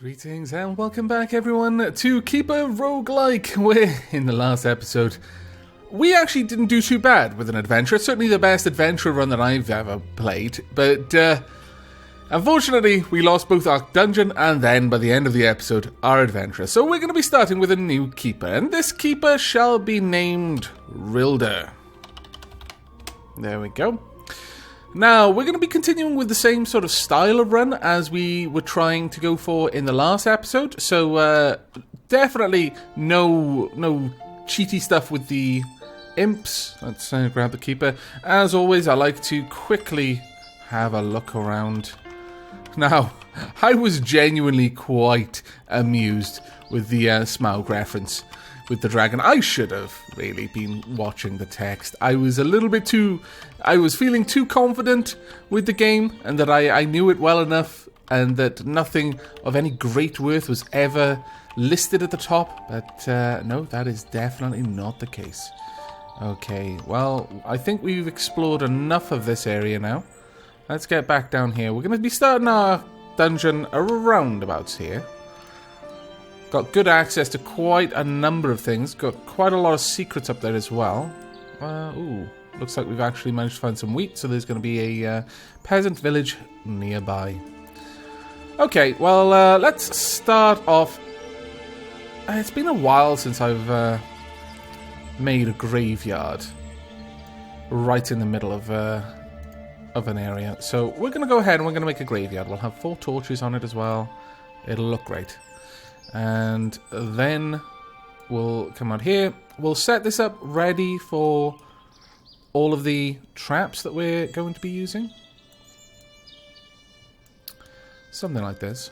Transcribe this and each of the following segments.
Greetings and welcome back everyone to Keeper Roguelike, where in the last episode we actually didn't do too bad with an adventure. It's certainly the best adventure run that I've ever played, but unfortunately we lost both our dungeon and then by the end of the episode our adventure. So we're going to be starting with a new keeper, and this keeper shall be named Rilder. There we go. Now, we're going to be continuing with the same sort of style of run as we were trying to go for in the last episode. So, definitely no cheaty stuff with the imps. Let's grab the keeper. As always, I like to quickly have a look around. Now, I was genuinely quite amused with the Smaug reference with the dragon. I should have really been watching the text. I was feeling too confident with the game, and that I knew it well enough, and that nothing of any great worth was ever listed at the top. But no, that is definitely not the case. Okay, well, I think we've explored enough of this area now. Let's get back down here. We're going to be starting our dungeon around about here. Got good access to quite a number of things. Got quite a lot of secrets up there as well. Ooh, looks like we've actually managed to find some wheat, so there's going to be a peasant village nearby. Okay, well, let's start off. It's been a while since I've made a graveyard right in the middle of an area. So we're going to go ahead and we're going to make a graveyard. We'll have 4 torches on it as well. It'll look great. And then we'll come out here. We'll set this up ready for all of the traps that we're going to be using. Something like this.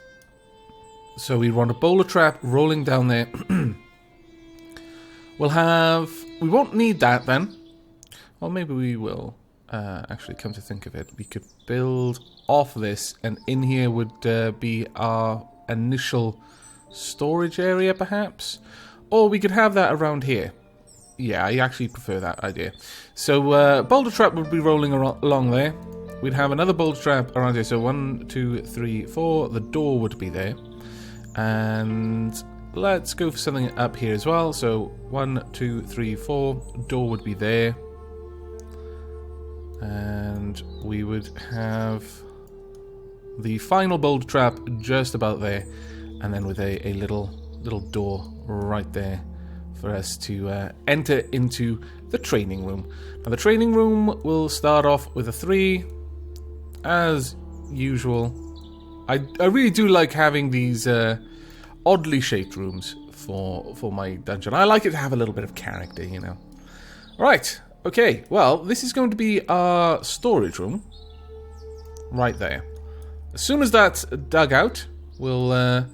So we want a boulder trap rolling down there. We won't need that then. Well, maybe we will. Actually, come to think of it, we could build off this, and in here would be our initial storage area, perhaps, or we could have that around here. Yeah, I actually prefer that idea. So boulder trap would be rolling along there. We'd have another boulder trap around here. So 1, 2, 3, 4. The door would be there, and let's go for something up here as well. So 1, 2, 3, 4. Door would be there, and we would have the final boulder trap just about there. And then with a little door right there for us to enter into the training room. Now the training room will start off with a 3, as usual. I really do like having these oddly shaped rooms for my dungeon. I like it to have a little bit of character, you know. Right, okay, well, this is going to be our storage room right there. As soon as that's dug out, we'll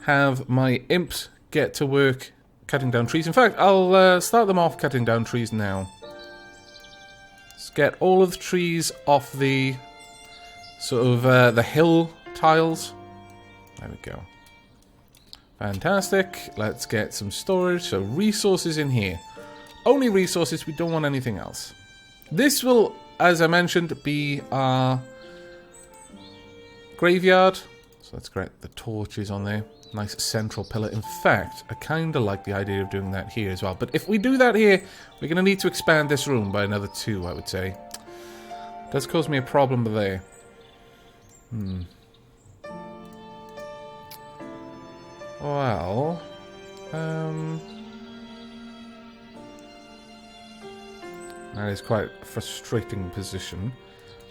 have my imps get to work cutting down trees. In fact, I'll start them off cutting down trees now. Let's get all of the trees off the sort of the hill tiles. There we go. Fantastic. Let's get some storage. So resources in here. Only resources. We don't want anything else. This will, as I mentioned, be our graveyard. So let's get the torches on there. Nice central pillar. In fact, I kind of like the idea of doing that here as well. But if we do that here, we're going to need to expand this room by another 2, I would say. Does cause me a problem there. Well, that is quite a frustrating position.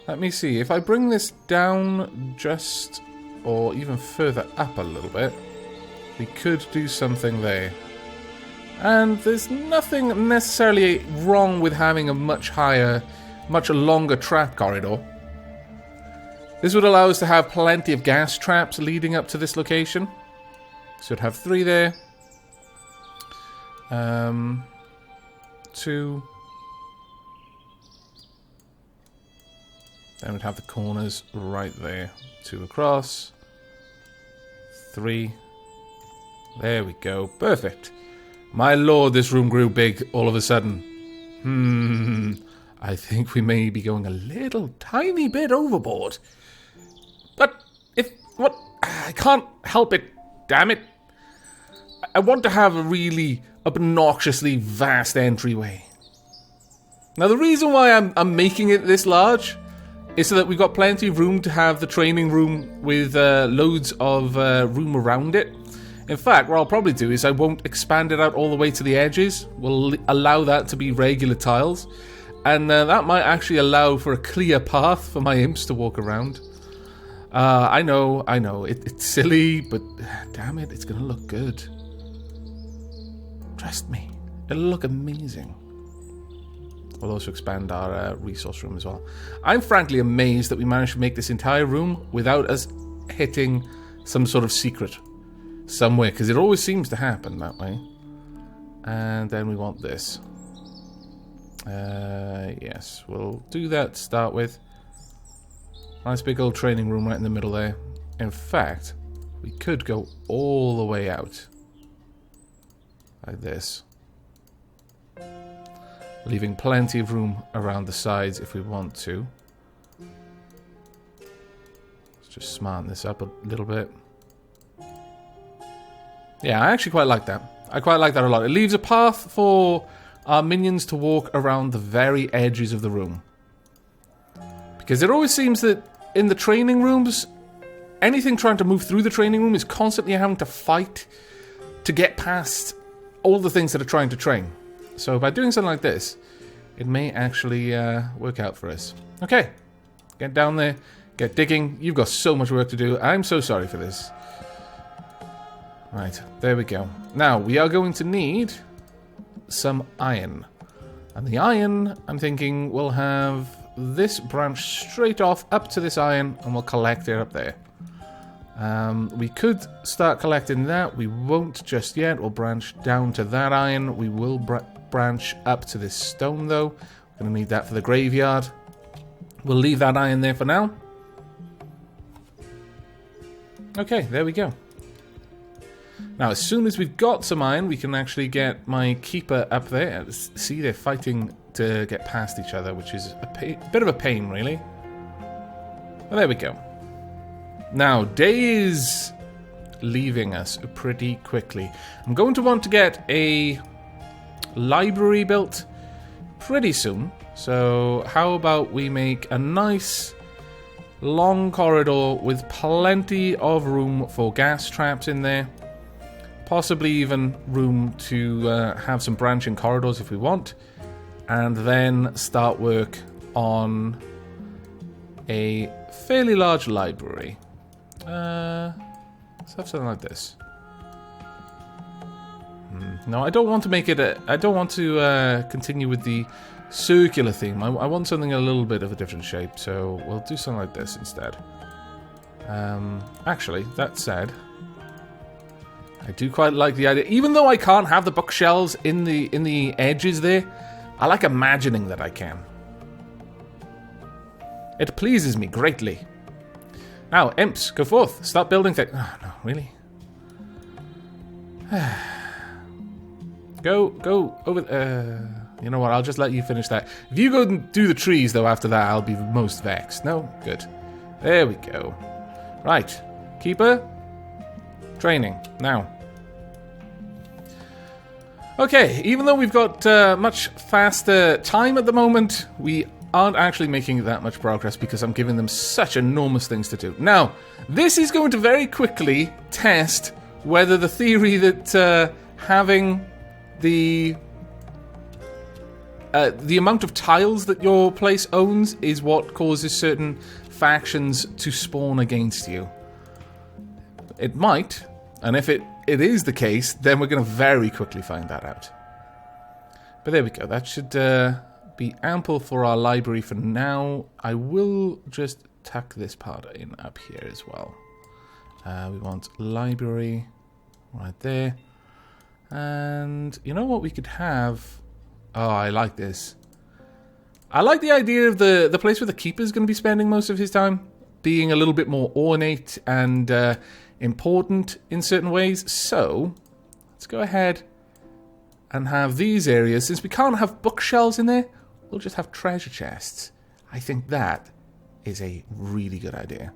Let me see. If I bring this down just, or even further up a little bit, we could do something there. And there's nothing necessarily wrong with having a much longer trap corridor. This would allow us to have plenty of gas traps leading up to this location. So we'd have 3 there. 2. Then we'd have the corners right there. 2 across. 3. There we go. Perfect. My lord, this room grew big all of a sudden. I think we may be going a little tiny bit overboard. But I can't help it damn it. I want to have a really obnoxiously vast entryway. Now, the reason why I'm making it this large is so that we've got plenty of room to have the training room with loads of room around it. In fact, what I'll probably do is I won't expand it out all the way to the edges. We'll allow that to be regular tiles. And that might actually allow for a clear path for my imps to walk around. I know, it's silly, but damn it, it's going to look good. Trust me, it'll look amazing. We'll also expand our resource room as well. I'm frankly amazed that we managed to make this entire room without us hitting some sort of secret somewhere, because it always seems to happen that way. And then we want this. Yes, we'll do that to start with. Nice big old training room right in the middle there. In fact, we could go all the way out. Like this. Leaving plenty of room around the sides if we want to. Let's just smarten this up a little bit. Yeah, I actually quite like that. I quite like that a lot. It leaves a path for our minions to walk around the very edges of the room. Because it always seems that in the training rooms, anything trying to move through the training room is constantly having to fight to get past all the things that are trying to train. So by doing something like this, it may actually work out for us. Okay, get down there, get digging. You've got so much work to do. I'm so sorry for this. Right, there we go. Now, we are going to need some iron. And the iron, I'm thinking, we'll have this branch straight off up to this iron, and we'll collect it up there. We could start collecting that. We won't just yet. We'll branch down to that iron. We will branch up to this stone, though. We're going to need that for the graveyard. We'll leave that iron there for now. Okay, there we go. Now, as soon as we've got some iron, we can actually get my keeper up there. See, they're fighting to get past each other, which is a bit of a pain, really. Well, there we go. Now, day is leaving us pretty quickly. I'm going to want to get a library built pretty soon. So, how about we make a nice long corridor with plenty of room for gas traps in there. Possibly even room to have some branching corridors if we want. And then start work on a fairly large library. Let's have something like this. No, I don't want to make it I don't want to continue with the circular theme. I want something a little bit of a different shape, so we'll do something like this instead. Actually, that said, I do quite like the idea. Even though I can't have the bookshelves in the edges there, I like imagining that I can. It pleases me greatly. Now, imps, go forth. Start building things. Oh, no, really? Go over... you know what, I'll just let you finish that. If you go and do the trees, though, after that, I'll be most vexed. No? Good. There we go. Right. Keeper. Training. Now. Okay, even though we've got much faster time at the moment, we aren't actually making that much progress because I'm giving them such enormous things to do. Now, this is going to very quickly test whether the theory that having the amount of tiles that your place owns is what causes certain factions to spawn against you. It might, and if it is the case, then we're going to very quickly find that out. But there we go. That should be ample for our library for now. I will just tuck this part in up here as well. We want library right there. And you know what we could have? Oh, I like this. I like the idea of the place where the keeper's going to be spending most of his time being a little bit more ornate and important in certain ways. So, let's go ahead and have these areas. Since we can't have bookshelves in there, we'll just have treasure chests. I think that is a really good idea.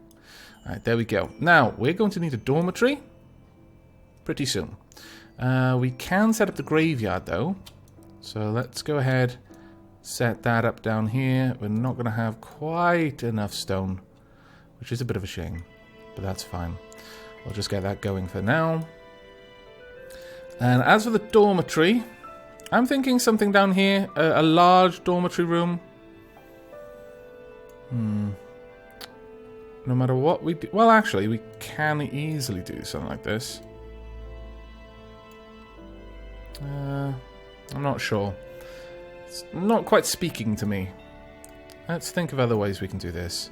Alright, there we go. Now, we're going to need a dormitory. pretty soon. We can set up the graveyard, though. So let's go ahead, set that up down here. We're not going to have quite enough stone, which is a bit of a shame, but that's fine. We'll just get that going for now. And as for the dormitory, I'm thinking something down here, a large dormitory room. No matter what we do... Well, actually, we can easily do something like this. I'm not sure. It's not quite speaking to me. Let's think of other ways we can do this.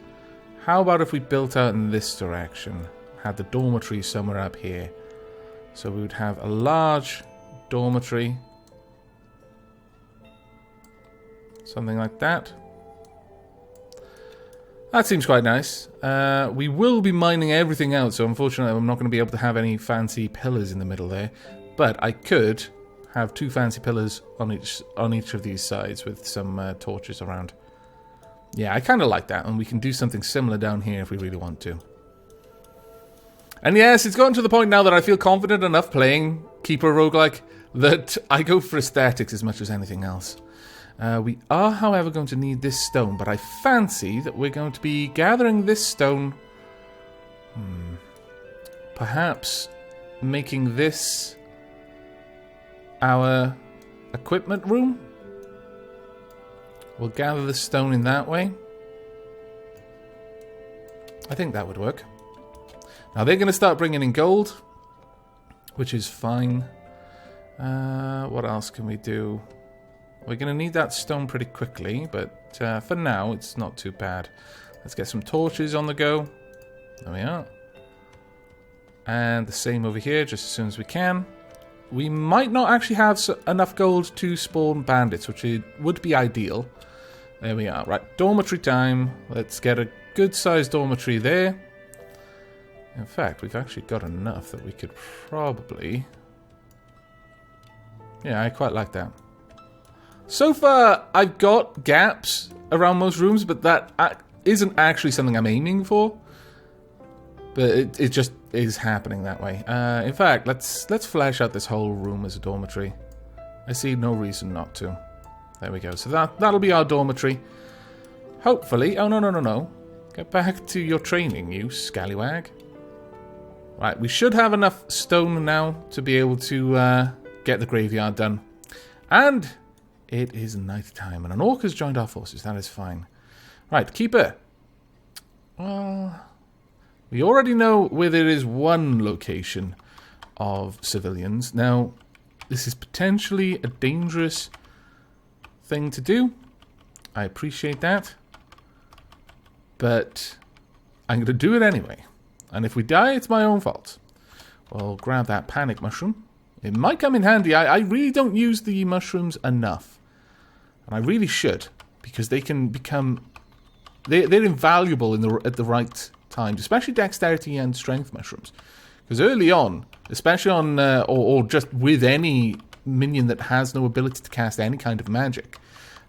How about if we built out in this direction? Had the dormitory somewhere up here. So we would have a large dormitory. Something like that. That seems quite nice. We will be mining everything out, so unfortunately I'm not going to be able to have any fancy pillars in the middle there. But I could have 2 fancy pillars on each of these sides with some torches around. Yeah, I kind of like that, and we can do something similar down here if we really want to. And yes, it's gotten to the point now that I feel confident enough playing Keeper Roguelike that I go for aesthetics as much as anything else. We are, however, going to need this stone, but I fancy that we're going to be gathering this stone. Perhaps making this our equipment room. We'll gather the stone in that way. I think that would work. Now they're going to start bringing in gold, which is fine. What else can we do? We're going to need that stone pretty quickly, but for now it's not too bad. Let's get some torches on the go. There we are. And the same over here, just as soon as we can. We might not actually have enough gold to spawn bandits, which would be ideal. There we are. Right, dormitory time. Let's get a good-sized dormitory there. In fact, we've actually got enough that we could probably... Yeah, I quite like that. So far, I've got gaps around most rooms, but that isn't actually something I'm aiming for. But it just is happening that way. In fact, let's flesh out this whole room as a dormitory. I see no reason not to. There we go. So that'll be our dormitory. Hopefully... Oh, no. Get back to your training, you scallywag. Right, we should have enough stone now to be able to get the graveyard done. And it is night time, and an orc has joined our forces. That is fine. Right, Keeper. Well, we already know where there is one location of civilians. Now, this is potentially a dangerous thing to do. I appreciate that. But I'm going to do it anyway. And if we die, it's my own fault. We'll grab that panic mushroom. It might come in handy. I really don't use the mushrooms enough. And I really should. Because they can become... They're invaluable at the right time. Especially dexterity and strength mushrooms. Because early on, especially on... or just with any minion that has no ability to cast any kind of magic.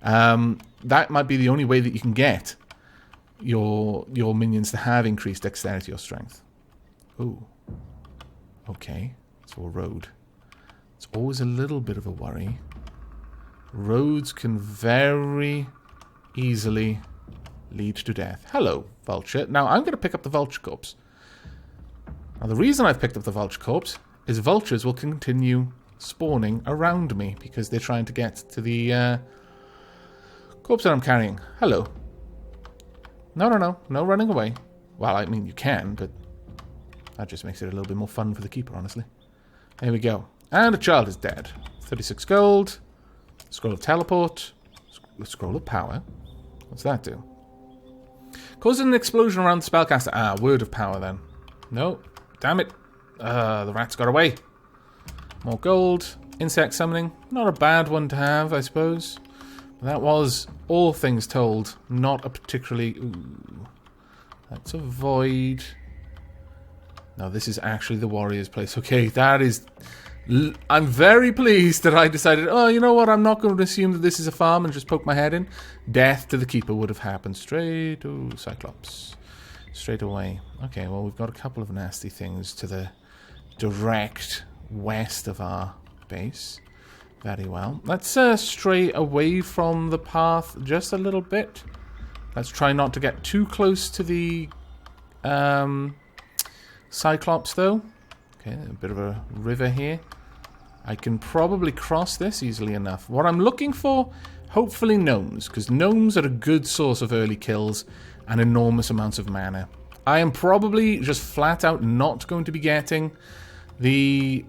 That might be the only way that you can get your minions to have increased dexterity or strength. Ooh. Okay. So a road. It's always a little bit of a worry. Roads can very easily lead to death. Hello, vulture. Now, I'm going to pick up the vulture corpse. Now, the reason I've picked up the vulture corpse is vultures will continue spawning around me because they're trying to get to the corpse that I'm carrying. Hello. No running away. Well, I mean, you can, but that just makes it a little bit more fun for the keeper, honestly. There we go. And a child is dead. 36 gold. Scroll of teleport. Scroll of power. What's that do? Causes an explosion around the spellcaster. Ah, word of power then. No. Damn it. The rats got away. More gold. Insect summoning. Not a bad one to have, I suppose. That was, all things told, not a particularly... Ooh. Let's avoid... No, this is actually the warrior's place. Okay, that is... I'm very pleased that I decided, oh, you know what, I'm not going to assume that this is a farm and just poke my head in. Death to the keeper would have happened straight to Cyclops. Straight away. Okay, well, we've got a couple of nasty things to the direct west of our base. Very well. Let's stray away from the path just a little bit. Let's try not to get too close to the Cyclops, though. Okay, a bit of a river here. I can probably cross this easily enough. What I'm looking for, hopefully gnomes, because gnomes are a good source of early kills and enormous amounts of mana. I am probably just flat out not going to be getting the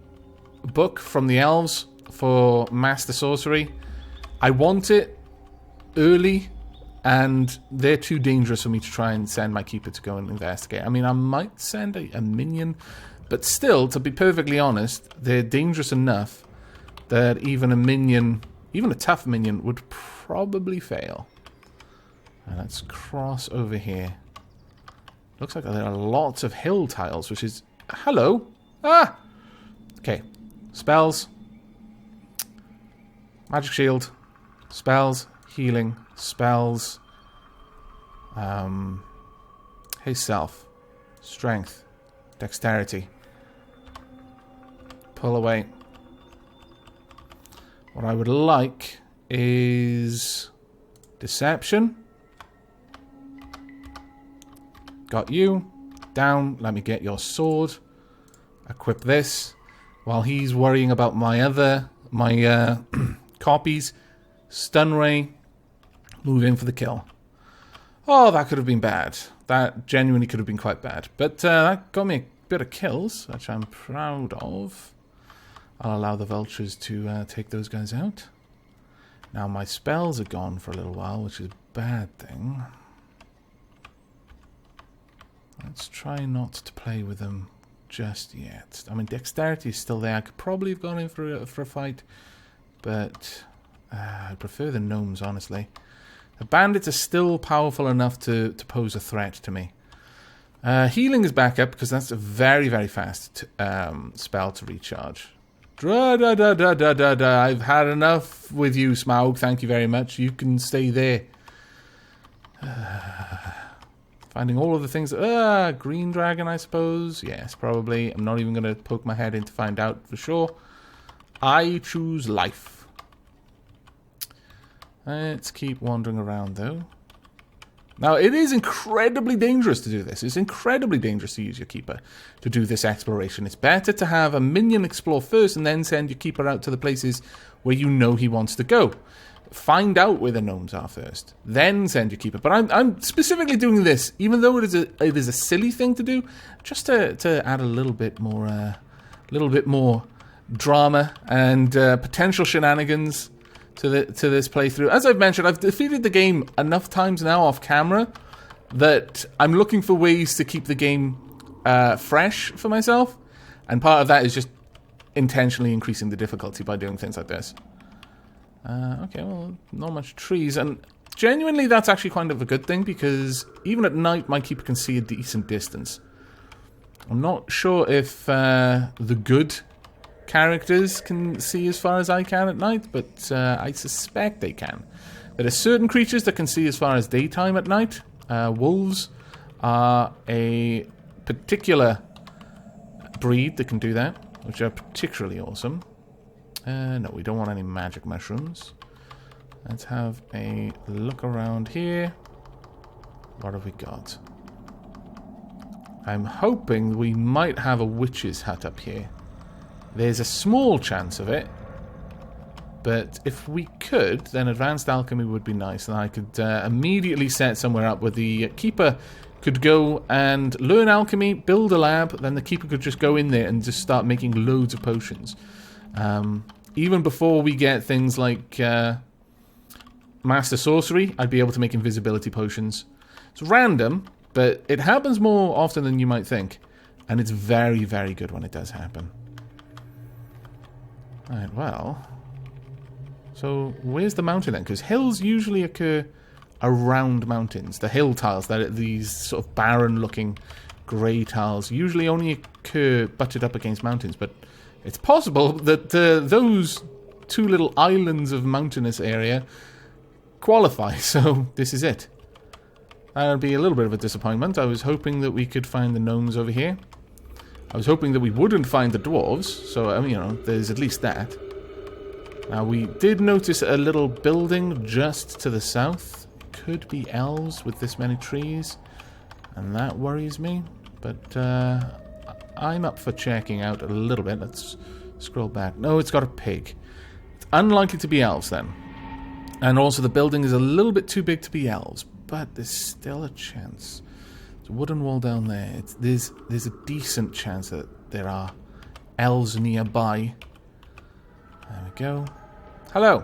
book from the elves for Master Sorcery. I want it early, and they're too dangerous for me to try and send my keeper to go and investigate. I mean, I might send a minion, but still, to be perfectly honest, they're dangerous enough that even a minion, even a tough minion, would probably fail. And let's cross over here. Looks like there are lots of hill tiles, which is... Hello! Ah! Okay. Spells. Magic shield. Spells. Healing. Spells. Hey, self. Strength. Dexterity. Pull away. What I would like is deception. Got you. Down. Let me get your sword. Equip this. While he's worrying about my copies. Stun ray. Move in for the kill. Oh, that could have been bad. That genuinely could have been quite bad. But that got me a bit of kills, which I'm proud of. I'll allow the vultures to take those guys out. Now my spells are gone for a little while, which is a bad thing. Let's try not to play with them just yet. I mean, dexterity is still there. I could probably have gone in for a fight, but I prefer the gnomes, honestly. The bandits are still powerful enough to pose a threat to me. Healing is back up because that's a very, very fast spell to recharge. I've had enough with you, Smaug. Thank you very much. You can stay there. Finding all of the things. Green dragon, I suppose. Yes, probably. I'm not even going to poke my head in to find out for sure. I choose life. Let's keep wandering around, though. Now, it is incredibly dangerous to do this. It's incredibly dangerous to use your keeper to do this exploration. It's better to have a minion explore first and then send your keeper out to the places where you know he wants to go. Find out where the gnomes are first. Then send your keeper. But I'm specifically doing this, even though it is a silly thing to do, just to add a little bit more drama and potential shenanigans to this playthrough. As I've mentioned, I've defeated the game enough times now off camera that I'm looking for ways to keep the game fresh for myself, and part of that is just intentionally increasing the difficulty by doing things like this. Okay, well, not much trees, and genuinely that's actually kind of a good thing, because even at night my keeper can see a decent distance. I'm not sure if the good characters can see as far as I can at night, but I suspect they can. There are certain creatures that can see as far as daytime at night. Wolves are a particular breed that can do that, which are particularly awesome. No, we don't want any magic mushrooms. Let's have a look around here. What have we got? I'm hoping we might have a witch's hut up here. There's a small chance of it, but if we could, then advanced alchemy would be nice, and I could immediately set somewhere up where the keeper could go and learn alchemy, build a lab, then the keeper could just go in there and just start making loads of potions. Even before we get things like Master Sorcery, I'd be able to make invisibility potions. It's random, but it happens more often than you might think, and it's very, very good when it does happen. Right, well, so where's the mountain then? Because hills usually occur around mountains. The hill tiles, that are these sort of barren-looking grey tiles, usually only occur butted up against mountains. But it's possible that those two little islands of mountainous area qualify. So this is it. That would be a little bit of a disappointment. I was hoping that we could find the gnomes over here. I was hoping that we wouldn't find the dwarves, so, I mean, you know, there's at least that. Now, we did notice a little building just to the south. Could be elves with this many trees, and that worries me. But, I'm up for checking out a little bit. Let's scroll back. No, it's got a pig. It's unlikely to be elves, then. And also, the building is a little bit too big to be elves, but there's still a chance. There's a wooden wall down there. There's a decent chance that there are elves nearby. There we go. Hello.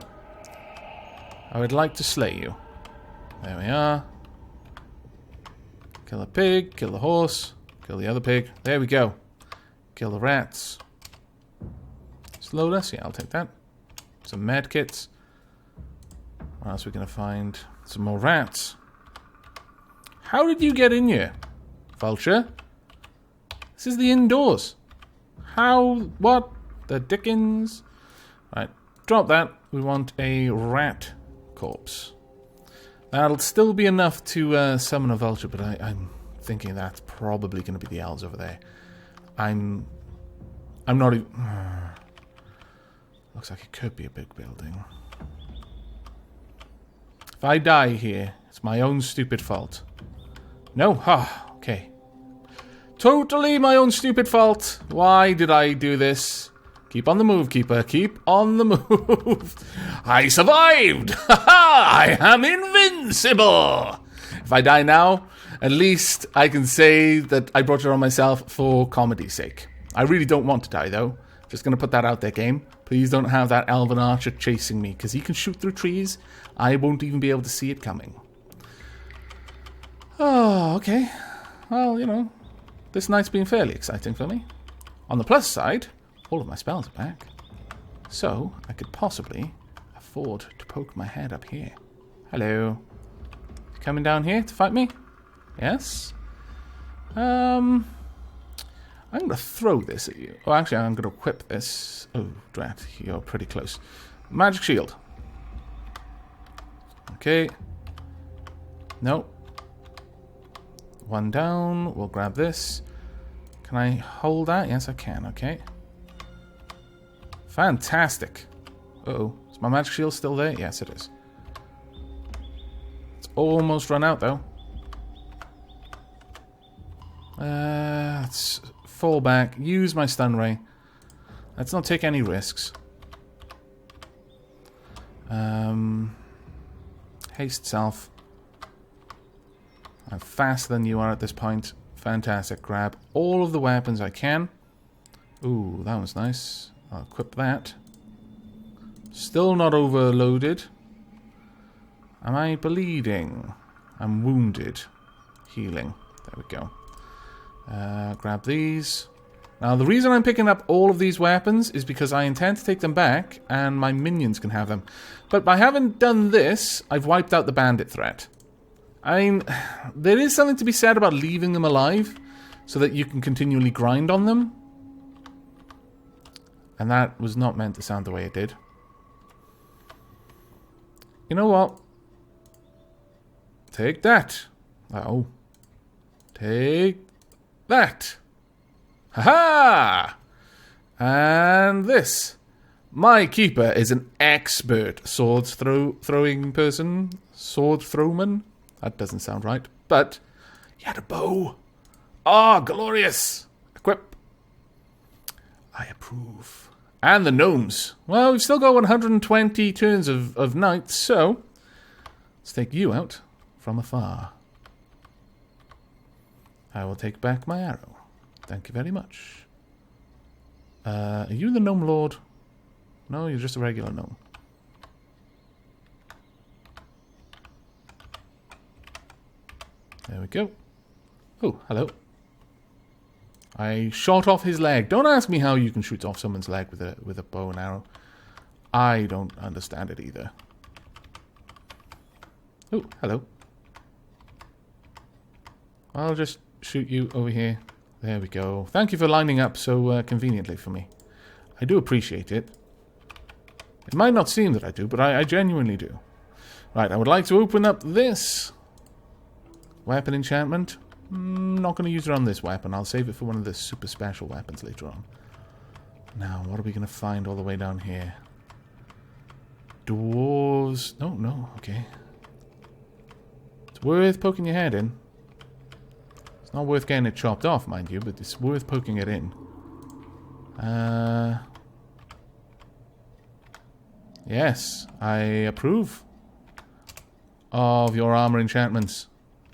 I would like to slay you. There we are. Kill a pig, kill the horse, kill the other pig. There we go. Kill the rats. Slowless, yeah, I'll take that. Some medkits. What else are we going to find? Some more rats. How did you get in here, vulture? This is the indoors. How? What? The dickens? Right, drop that. We want a rat corpse. That'll still be enough to summon a vulture, but I'm thinking that's probably going to be the elves over there. I'm not even... Looks like it could be a big building. If I die here, it's my own stupid fault. No? Ah, okay. Totally my own stupid fault. Why did I do this? Keep on the move, Keeper. Keep on the move. I survived! Ha-ha! I am invincible! If I die now, at least I can say that I brought it on myself for comedy's sake. I really don't want to die, though. Just going to put that out there, game. Please don't have that elven archer chasing me, because he can shoot through trees. I won't even be able to see it coming. Oh, okay. Well, you know, this night's been fairly exciting for me. On the plus side, all of my spells are back. So, I could possibly afford to poke my head up here. Hello. Coming down here to fight me? Yes? I'm going to throw this at you. Oh, actually, I'm going to equip this. Oh, drat. You're pretty close. Magic shield. Okay. No. One down. We'll grab this. Can I hold that? Yes, I can. Okay. Fantastic. Uh-oh. Is my magic shield still there? Yes, it is. It's almost run out, though. Let's fall back. Use my stun ray. Let's not take any risks. Haste self. I'm faster than you are at this point. Fantastic. Grab all of the weapons I can. Ooh, that was nice. I'll equip that. Still not overloaded. Am I bleeding? I'm wounded. Healing. There we go. Grab these. Now, the reason I'm picking up all of these weapons is because I intend to take them back, and my minions can have them. But by having done this, I've wiped out the bandit threat. I mean, there is something to be said about leaving them alive, so that you can continually grind on them. And that was not meant to sound the way it did. You know what? Take that. Oh. Take that. Ha-ha! And this. My keeper is an expert throwing person. Sword throwman. That doesn't sound right. But he had a bow. Ah, glorious. Equip. I approve. And the gnomes. Well, we've still got 120 turns of knights, so let's take you out from afar. I will take back my arrow. Thank you very much. Are you the gnome lord? No, you're just a regular gnome. There we go. Oh, hello. I shot off his leg. Don't ask me how you can shoot off someone's leg with a bow and arrow. I don't understand it either. Oh, hello. I'll just shoot you over here. There we go. Thank you for lining up so conveniently for me. I do appreciate it. It might not seem that I do, but I genuinely do. Right, I would like to open up this weapon enchantment. Not going to use it on this weapon. I'll save it for one of the super special weapons later on. Now, what are we going to find all the way down here? Dwarves. No, okay. It's worth poking your head in. It's not worth getting it chopped off, mind you, but it's worth poking it in. Yes, I approve of your armor enchantments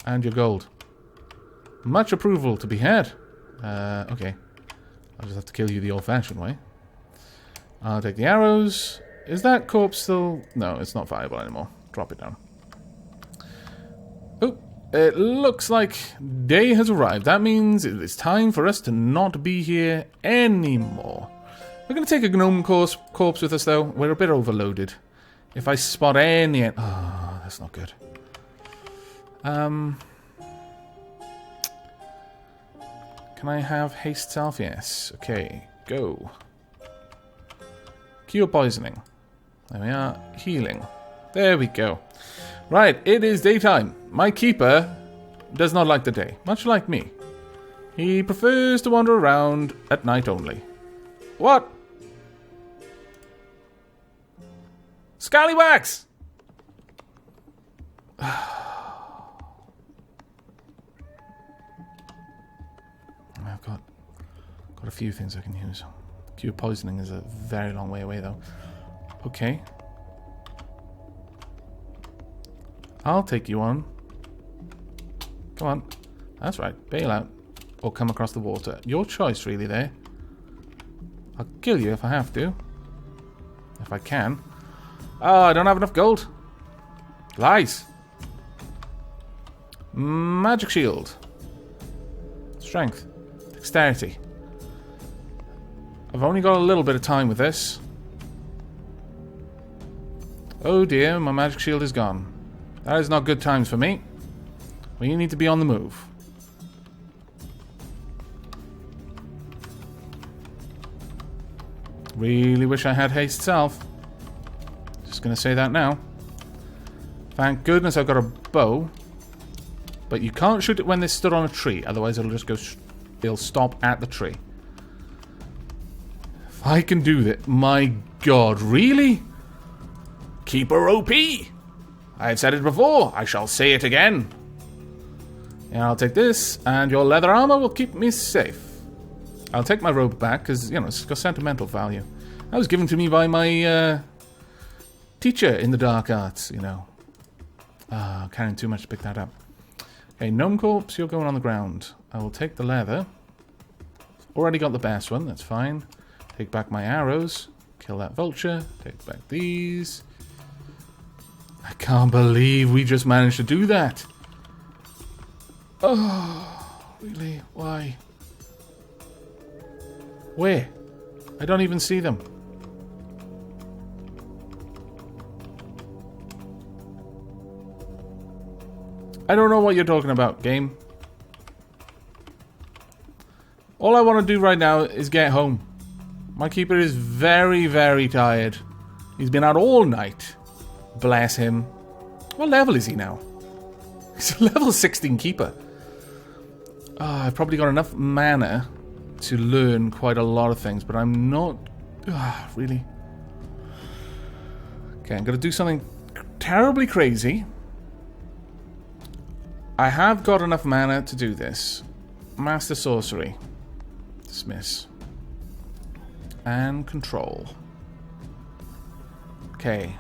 and your gold. Much approval to be had. Okay. I'll just have to kill you the old-fashioned way. I'll take the arrows. Is that corpse still... No, it's not viable anymore. Drop it down. Oh, it looks like day has arrived. That means it's time for us to not be here anymore. We're going to take a gnome corpse with us, though. We're a bit overloaded. If I spot any... Oh, that's not good. Can I have haste self? Yes. Okay, go. Cure poisoning. There we are. Healing. There we go. Right, it is daytime. My keeper does not like the day, much like me. He prefers to wander around at night only. What? Scallywags! I've got a few things I can use. Cure poisoning is a very long way away, though. Okay. I'll take you on. Come on. That's right. Bail out. Or come across the water. Your choice, really, there. I'll kill you if I have to. If I can. Oh, I don't have enough gold. Lies. Magic shield. Strength. Dexterity. I've only got a little bit of time with this. Oh dear, my magic shield is gone. That is not good times for me. We need to be on the move. Really wish I had haste self. Just gonna say that now. Thank goodness I've got a bow. But you can't shoot it when they're stood on a tree, otherwise it'll just go... It'll stop at the tree. If I can do that... My god, really? Keeper OP! I've said it before, I shall say it again. And I'll take this, and your leather armor will keep me safe. I'll take my robe back, because, you know, it's got sentimental value. That was given to me by my teacher in the dark arts, you know. Carrying too much to pick that up. Okay, gnome corpse, you're going on the ground. I will take the leather. Already got the best one, that's fine. Take back my arrows. Kill that vulture. Take back these. I can't believe we just managed to do that. Oh, really? Why? Where? I don't even see them. I don't know what you're talking about, game. All I want to do right now is get home. My keeper is very, very tired. He's been out all night. Bless him. What level is he now? He's a level 16 keeper. I've probably got enough mana to learn quite a lot of things, but I'm not... really? Okay, I'm going to do something terribly crazy. I have got enough mana to do this. Master Sorcery. Dismiss. And control. Okay.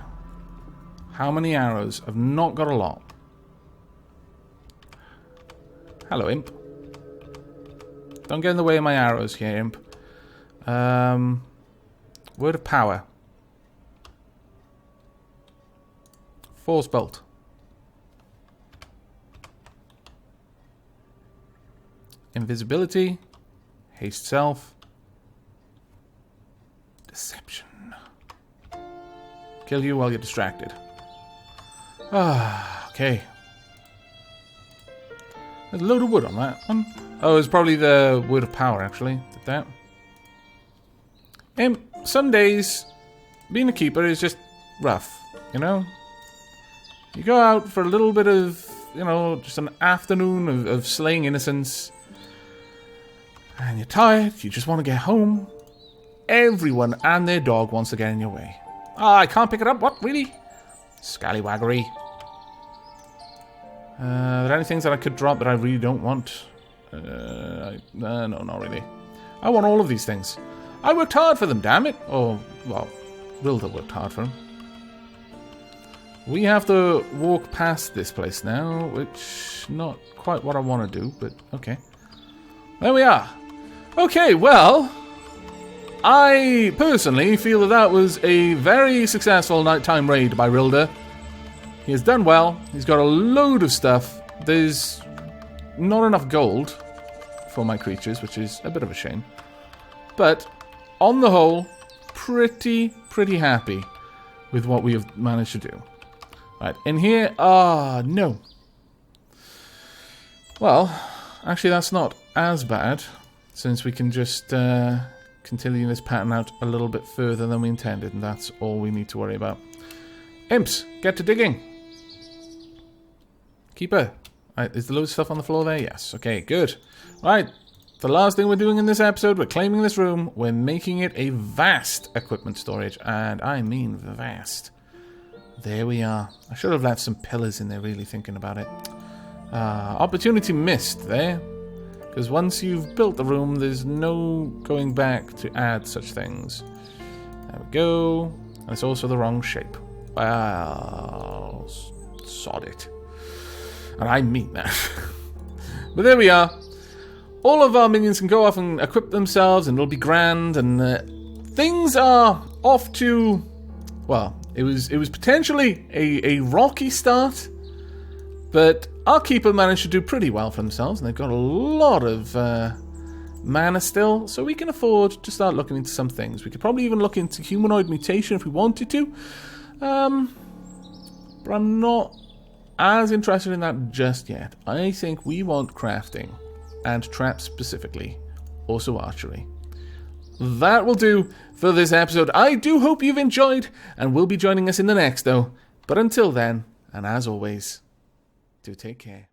How many arrows? I've not got a lot. Hello, imp. Don't get in the way of my arrows here, imp. Word of power. Force bolt. Invisibility. Haste self. Deception. Kill you while you're distracted. Okay. There's a load of wood on that one. Oh, it's probably the word of power, actually. Did that. Some days, being a keeper is just rough, you know? You go out for a little bit of you know, just an afternoon of slaying innocents, and you're tired, you just want to get home, everyone and their dog wants to get in your way. Ah, I can't pick it up, what, really? Scallywaggery. Are there any things that I could drop that I really don't want? No, not really. I want all of these things. I worked hard for them, damn it. Oh, well, Rilda worked hard for them. We have to walk past this place now, which not quite what I want to do, but okay. There we are. Okay, well, I personally feel that that was a very successful nighttime raid by Rilda. He has done well. He's got a load of stuff. There's not enough gold for my creatures, which is a bit of a shame. But on the whole, pretty happy with what we have managed to do. Right, in here, no. Well, actually that's not as bad, since we can just continue this pattern out a little bit further than we intended, and that's all we need to worry about. Imps, get to digging. Keeper, right, is the load of stuff on the floor there? Yes, okay, good. Right, the last thing we're doing in this episode, we're claiming this room, we're making it a vast equipment storage, and I mean vast. There we are. I should have left some pillars in there, really thinking about it. Opportunity missed there. Because once you've built the room, there's no going back to add such things. There we go. And it's also the wrong shape. Well, sod it. And I mean that. But there we are. All of our minions can go off and equip themselves, and it'll be grand. And things are off to... Well, it was potentially a rocky start, but our keeper managed to do pretty well for themselves, and they've got a lot of mana still, so we can afford to start looking into some things. We could probably even look into humanoid mutation if we wanted to, but I'm not as interested in that just yet. I think we want crafting, and traps specifically, also archery. That will do for this episode. I do hope you've enjoyed, and will be joining us in the next, though. But until then, and as always, do take care.